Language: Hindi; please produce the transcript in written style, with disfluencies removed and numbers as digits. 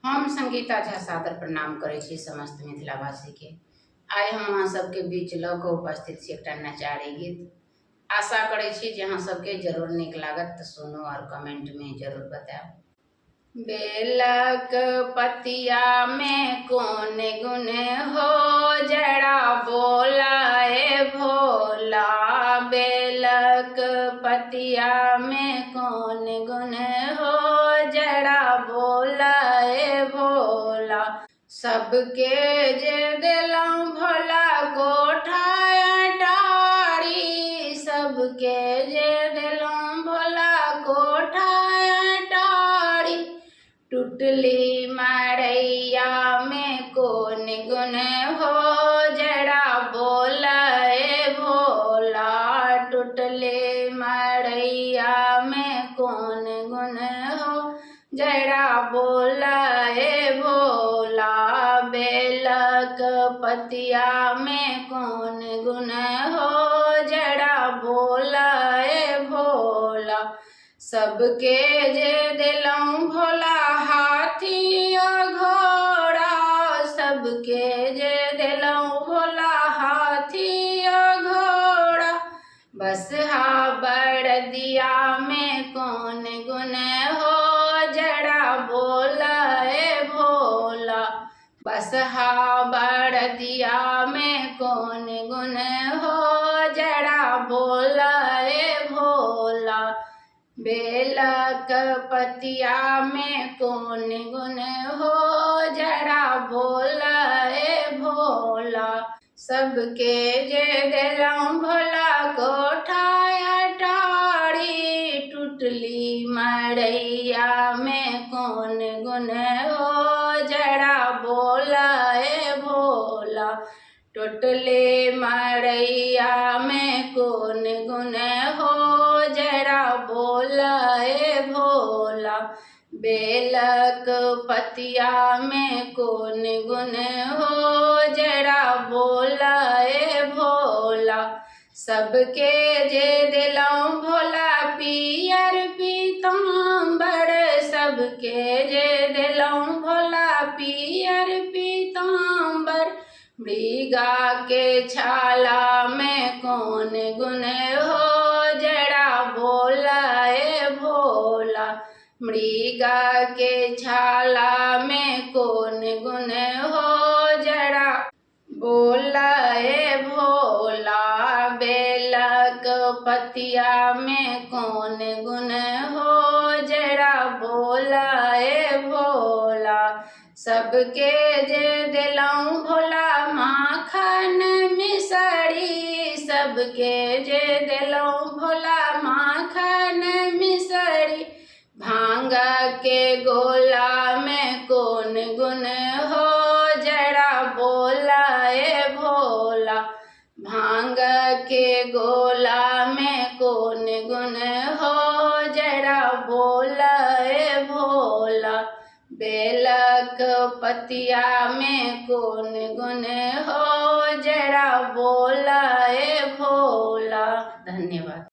हम संगीता झा सादर प्रणाम करै छी समस्त मिथिलावासी के। आइ हम अहाँ सबके बीच लऽ कऽ उपस्थित छी एकटा नचारी गीत। आशा करै छी जे अहाँ सबके जरूर नीक लागत, तऽ सुनू और कमेंट में जरूर बताएब। बेलक पतिया में कौन गुण हो, जरा बोलाए भोला। बेलक पतिया में कौन गुण हो, जरा बोलाए भोला। सबके जे दिलौं भोला कोठा अटारी, सबके जे दिलौं भोला कोठा अटारी। टुटली मड़ैया में कौन गुण हो, जरा बोलाए भोला। टुटले मड़ैया में कौन गुण हो, जरा बोलाए भोला। बेलक पतिया में कौन गुण हो, जरा बोलाए भोला। सबके जे दिलौं भोला हाथी घोड़ा, सबके जे दिलौं भोला हाथी घोड़ा। बसहा बड़दिया में कौन गुण हो, जरा बोलाए भोला। बसहा बड़दिया में कौन गुण हो, जरा बोलाए भोला। बेलक पतिया में कौन गुण हो, जरा बोलाए भोला। सबके जे दिलौं भोला कोठा अटारी, टुटली मड़ैया में कौन गुण हो, जरा बोलाए भोला। टुटले मड़ैया में कौन गुण हो, जरा बोलाए भोला। बेलक पतिया में कौन गुण हो, जरा बोलाए भोला। सबके जे दिलौं भोला पियर पीताम्बर, सबके जे दिलौं भोला पियर पीताम्बर। मृगा के छाला में कौन गुण हो, जरा बोलाए भोला। मृगा के छाला में कौन गुण हो, जरा बोलाए भोला। बेलक पतिया में कौन गुण हो, जरा बोलाए भोला। सबके जे दिलौं भोला माखन मिसरी, सबके जे दिलौं भोला माखन मिसरी। भांग के गोला में कौन गुण हो, जरा बोलाए भोला। भांग के गोला में कौन गुण हो, जरा बोलाए भोला। बेलक पतिया में कौन गुण हो, जरा बोलाए भोला। धन्यवाद।